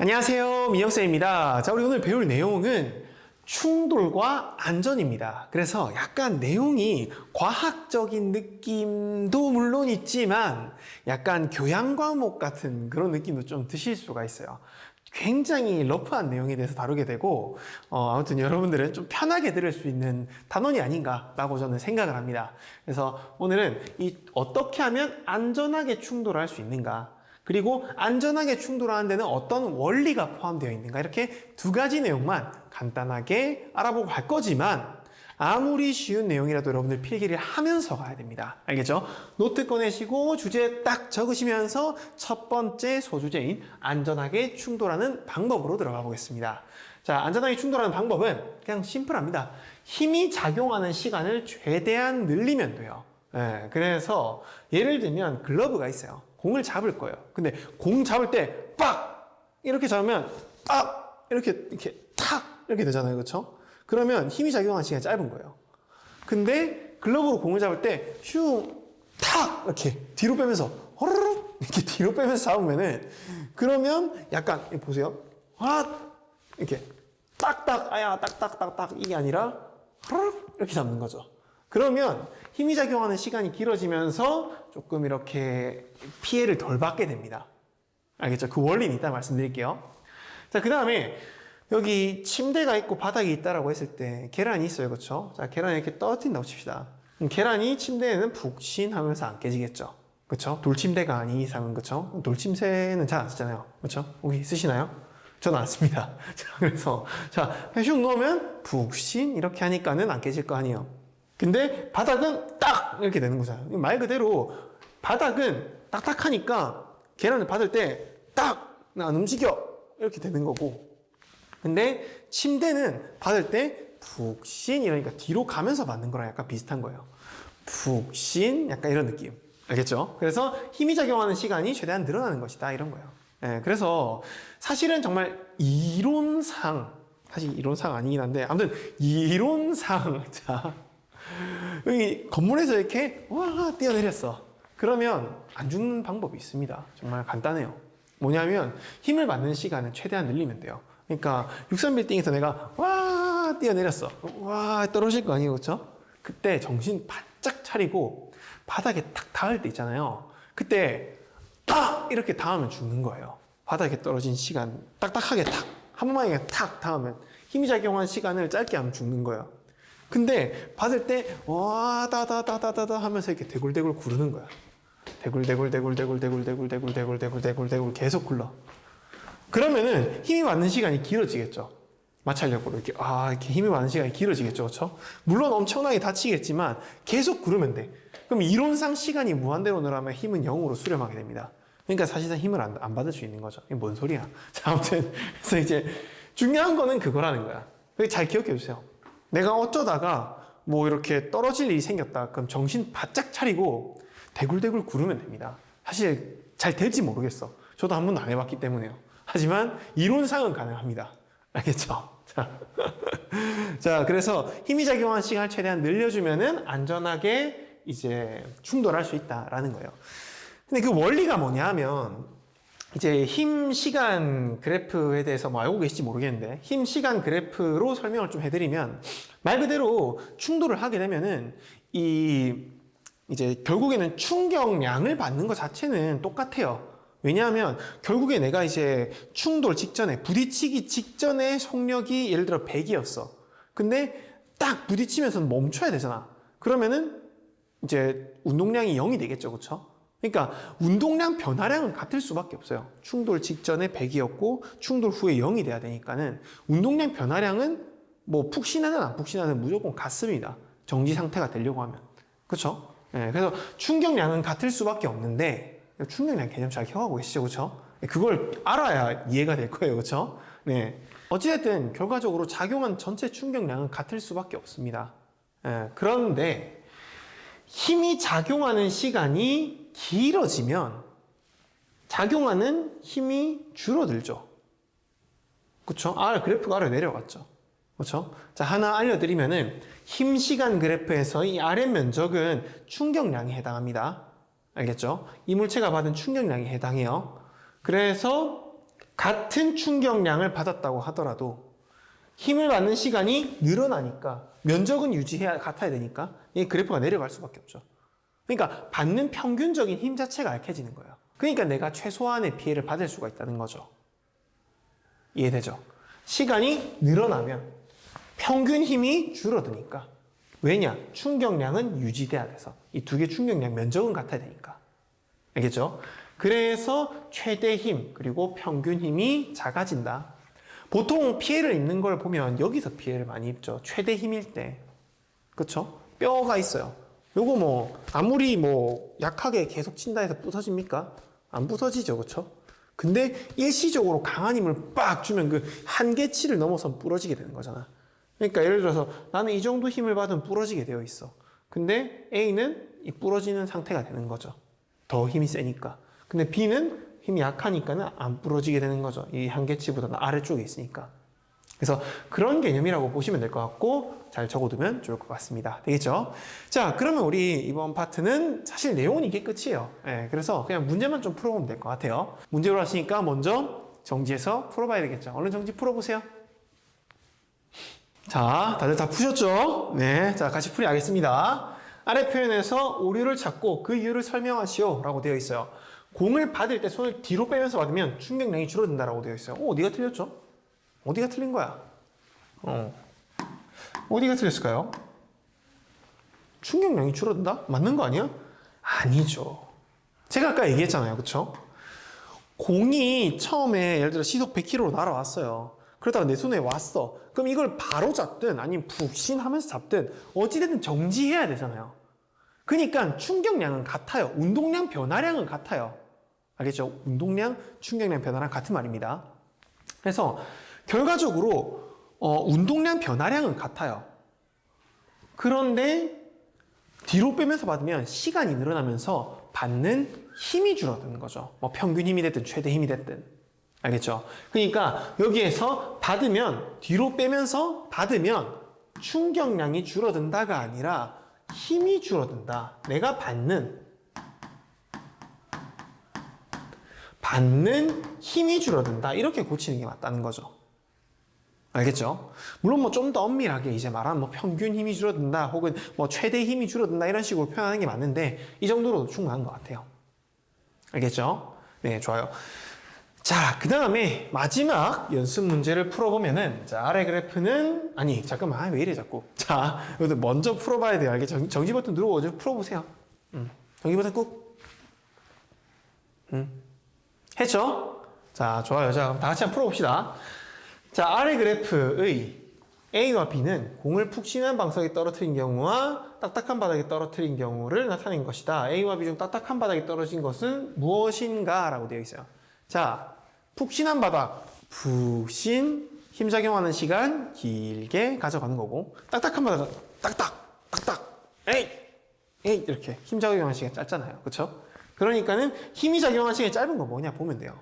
안녕하세요, 민혁쌤입니다. 자, 우리 오늘 배울 내용은 충돌과 안전입니다. 그래서 약간 내용이 과학적인 느낌도 물론 있지만 약간 교양 과목 같은 그런 느낌도 좀 드실 수가 있어요. 굉장히 러프한 내용에 대해서 다루게 되고 아무튼 여러분들은 좀 편하게 들을 수 있는 단원이 아닌가라고 저는 생각을 합니다. 그래서 오늘은 어떻게 하면 안전하게 충돌할 수 있는가, 그리고 안전하게 충돌하는 데는 어떤 원리가 포함되어 있는가, 이렇게 두 가지 내용만 간단하게 알아보고 갈 거지만 아무리 쉬운 내용이라도 여러분들 필기를 하면서 가야 됩니다. 알겠죠? 노트 꺼내시고 주제 딱 적으시면서 첫 번째 소주제인 안전하게 충돌하는 방법으로 들어가 보겠습니다. 자, 안전하게 충돌하는 방법은 그냥 심플합니다. 힘이 작용하는 시간을 최대한 늘리면 돼요. 그래서 예를 들면 글러브가 있어요. 공을 잡을 거예요. 근데 공 잡을 때 빡! 이렇게 잡으면 빡! 이렇게 탁! 이렇게 되잖아요. 그렇죠? 그러면 힘이 작용하는 시간이 짧은 거예요. 근데 글러브로 공을 잡을 때 슝! 탁! 이렇게 뒤로 빼면서 허르륵! 이렇게 뒤로 빼면서 잡으면은 그러면 약간 보세요. 이렇게 딱딱 아야 딱딱딱딱 이게 아니라 허르륵! 이렇게 잡는 거죠. 그러면 힘이 작용하는 시간이 길어지면서 조금 이렇게 피해를 덜 받게 됩니다. 알겠죠? 그 원리는 이따 말씀드릴게요. 자, 그 다음에 여기 침대가 있고 바닥이 있다라고 했을 때 계란이 있어요. 그렇죠? 자, 계란이 이렇게 떨어뜨린다고 칩시다. 그럼 계란이 침대에는 푹신하면서 안 깨지겠죠? 그렇죠? 돌침대가 아닌 이상은. 그렇죠? 돌침새는 잘 안 쓰잖아요. 그렇죠? 혹시 쓰시나요? 저는 안 씁니다. 자, 그래서 자, 슉 놓으면 푹신 이렇게 하니까는 안 깨질 거 아니에요. 근데 바닥은 딱 이렇게 되는 거잖아요. 말 그대로 바닥은 딱딱하니까 계란을 받을 때 딱 안 움직여 이렇게 되는 거고, 근데 침대는 받을 때 푹신 이러니까 뒤로 가면서 받는 거랑 약간 비슷한 거예요. 푹신 약간 이런 느낌. 알겠죠? 그래서 힘이 작용하는 시간이 최대한 늘어나는 것이다 이런 거예요. 그래서 사실은 정말 이론상, 사실 이론상 아니긴 한데 아무튼 이론상 자, 여기 건물에서 이렇게 와 뛰어내렸어. 그러면 안 죽는 방법이 있습니다. 정말 간단해요. 뭐냐면 힘을 받는 시간을 최대한 늘리면 돼요. 그러니까 63빌딩에서 내가 와 뛰어내렸어. 와 떨어질 거 아니에요. 그렇죠? 그때 정신 바짝 차리고 바닥에 탁 닿을 때 있잖아요. 그때 딱 이렇게 닿으면 죽는 거예요. 바닥에 떨어진 시간 딱딱하게 탁 한 번만에 탁 닿으면 힘이 작용한 시간을 짧게 하면 죽는 거예요. 근데 받을 때 와 다다다다다다 하면서 이렇게 대굴대굴 구르는 거야. 대굴대굴 계속 굴러. 그러면은 힘이 받는 시간이 길어지겠죠. 마찰력으로 이렇게 힘이 받는 시간이 길어지겠죠. 그렇죠? 물론 엄청나게 다치겠지만 계속 구르면 돼. 그럼 이론상 시간이 무한대로 늘어나면 힘은 0으로 수렴하게 됩니다. 그러니까 사실상 힘을 안 받을 수 있는 거죠. 이게 뭔 소리야. 자, 아무튼 그래서 이제 중요한 거는 그거라는 거야. 잘 기억해 주세요. 내가 어쩌다가 뭐 이렇게 떨어질 일이 생겼다. 그럼 정신 바짝 차리고 대굴대굴 구르면 됩니다. 사실 잘 될지 모르겠어. 저도 한 번도 안 해봤기 때문에요. 하지만 이론상은 가능합니다. 알겠죠? 자, 그래서 힘이 작용하는 시간을 최대한 늘려주면은 안전하게 이제 충돌할 수 있다라는 거예요. 근데 그 원리가 뭐냐 하면 이제 힘 시간 그래프에 대해서 뭐 알고 계실지 모르겠는데 힘 시간 그래프로 설명을 좀 해드리면 말 그대로 충돌을 하게 되면은 이제 결국에는 충격량을 받는 것 자체는 똑같아요. 왜냐하면 결국에 내가 이제 충돌 직전에 부딪히기 직전에 속력이 예를 들어 100이었어. 근데 딱 부딪히면서 멈춰야 되잖아. 그러면은 이제 운동량이 0이 되겠죠. 그렇죠? 그러니까 운동량 변화량은 같을 수밖에 없어요. 충돌 직전에 100이었고 충돌 후에 0이 돼야 되니까는 운동량 변화량은 뭐 푹신하든 안 푹신하든 무조건 같습니다. 정지 상태가 되려고 하면. 그렇죠? 그래서 충격량은 같을 수밖에 없는데 충격량 개념 잘 기억하고 계시죠? 그렇죠? 그걸 알아야 이해가 될 거예요. 그렇죠? 네. 어찌됐든 결과적으로 작용한 전체 충격량은 같을 수밖에 없습니다. 그런데 힘이 작용하는 시간이 길어지면 작용하는 힘이 줄어들죠. 그쵸? 그래프가 아래 내려갔죠. 그쵸? 자, 하나 알려드리면은 힘 시간 그래프에서 이 아래 면적은 충격량에 해당합니다. 알겠죠? 이 물체가 받은 충격량에 해당해요. 그래서 같은 충격량을 받았다고 하더라도 힘을 받는 시간이 늘어나니까 면적은 유지해야 같아야 되니까 이 그래프가 내려갈 수밖에 없죠. 그러니까 받는 평균적인 힘 자체가 약해지는 거예요. 그러니까 내가 최소한의 피해를 받을 수가 있다는 거죠. 이해되죠? 시간이 늘어나면 평균 힘이 줄어드니까. 왜냐? 충격량은 유지돼야 돼서. 이 두 개 충격량 면적은 같아야 되니까. 알겠죠? 그래서 최대 힘 그리고 평균 힘이 작아진다. 보통 피해를 입는 걸 보면 여기서 피해를 많이 입죠. 최대 힘일 때. 그쵸? 뼈가 있어요. 요거 뭐 아무리 뭐 약하게 계속 친다 해서 부서집니까? 안 부서지죠. 그쵸? 근데 일시적으로 강한 힘을 빡 주면 그 한계치를 넘어서 부러지게 되는 거잖아. 그러니까 예를 들어서 나는 이 정도 힘을 받으면 부러지게 되어 있어. 근데 A는 이 부러지는 상태가 되는 거죠. 더 힘이 세니까. 근데 B는 힘이 약하니까는 안 부러지게 되는 거죠. 이 한계치보다는 아래쪽에 있으니까. 그래서 그런 개념이라고 보시면 될 것 같고 잘 적어두면 좋을 것 같습니다. 되겠죠? 자, 그러면 우리 이번 파트는 사실 내용은 이게 끝이에요. 예, 그래서 그냥 문제만 좀 풀어보면 될 것 같아요. 문제로 하시니까 먼저 정지해서 풀어봐야 되겠죠. 얼른 정지 풀어보세요. 자, 다들 다 푸셨죠? 네, 자, 같이 풀이 하겠습니다. 아래 표현에서 오류를 찾고 그 이유를 설명하시오 라고 되어 있어요. 공을 받을 때 손을 뒤로 빼면서 받으면 충격량이 줄어든다라고 되어 있어요. 어디가 틀렸죠? 어디가 틀린 거야? 어디가 틀렸을까요? 충격량이 줄어든다? 맞는 거 아니야? 아니죠. 제가 아까 얘기했잖아요. 그쵸? 공이 처음에 예를 들어 시속 100km로 날아왔어요. 그러다가 내 손에 왔어. 그럼 이걸 바로 잡든 아니면 푹신하면서 잡든 어찌됐든 정지해야 되잖아요. 그러니까 충격량은 같아요. 운동량 변화량은 같아요. 알겠죠? 운동량, 충격량 변화랑 같은 말입니다. 그래서 결과적으로 운동량 변화량은 같아요. 그런데 뒤로 빼면서 받으면 시간이 늘어나면서 받는 힘이 줄어드는 거죠. 뭐 평균 힘이 됐든 최대 힘이 됐든. 알겠죠? 그러니까 여기에서 받으면 뒤로 빼면서 받으면 충격량이 줄어든다가 아니라 힘이 줄어든다. 내가 받는 힘이 줄어든다. 이렇게 고치는 게 맞다는 거죠. 알겠죠? 물론 뭐 좀 더 엄밀하게 이제 말하면 뭐 평균 힘이 줄어든다 혹은 뭐 최대 힘이 줄어든다 이런 식으로 표현하는 게 맞는데 이 정도로도 충분한 것 같아요. 알겠죠? 네, 좋아요. 자, 그 다음에 마지막 연습 문제를 풀어보면은 자, 아래 그래프는 아니 잠깐만 왜 이래 자꾸 자, 이것도 먼저 풀어봐야 돼요. 알겠죠? 정지 버튼 누르고 먼저 풀어보세요. 정지 버튼 꾹. 했죠? 자, 좋아요. 자, 그럼 다 같이 한번 풀어봅시다. 자, 아래 그래프의 A와 B는 공을 푹신한 방석에 떨어뜨린 경우와 딱딱한 바닥에 떨어뜨린 경우를 나타낸 것이다. A와 B 중 딱딱한 바닥에 떨어진 것은 무엇인가? 라고 되어 있어요. 자, 푹신한 바닥, 푹신, 힘작용하는 시간 길게 가져가는 거고 딱딱한 바닥은 딱딱, 에이 이렇게 힘작용하는 시간 짧잖아요. 그쵸? 그러니까는 힘이 작용하는 시간이 짧은 거 뭐냐 보면 돼요.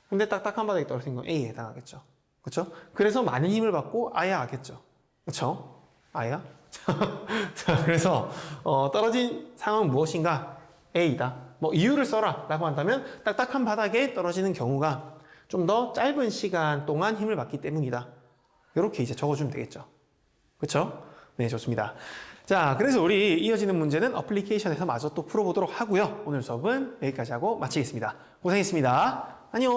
근데 딱딱한 바닥에 떨어진 건 A에 해당하겠죠. 그쵸? 그래서 많은 힘을 받고 아야 하겠죠. 그쵸? 아야? 자, 그래서 떨어진 상황은 무엇인가? A이다. 뭐 이유를 써라 라고 한다면 딱딱한 바닥에 떨어지는 경우가 좀 더 짧은 시간 동안 힘을 받기 때문이다. 이렇게 이제 적어주면 되겠죠. 그쵸? 네, 좋습니다. 자, 그래서 우리 이어지는 문제는 어플리케이션에서 마저 또 풀어보도록 하고요. 오늘 수업은 여기까지 하고 마치겠습니다. 고생했습니다. 안녕!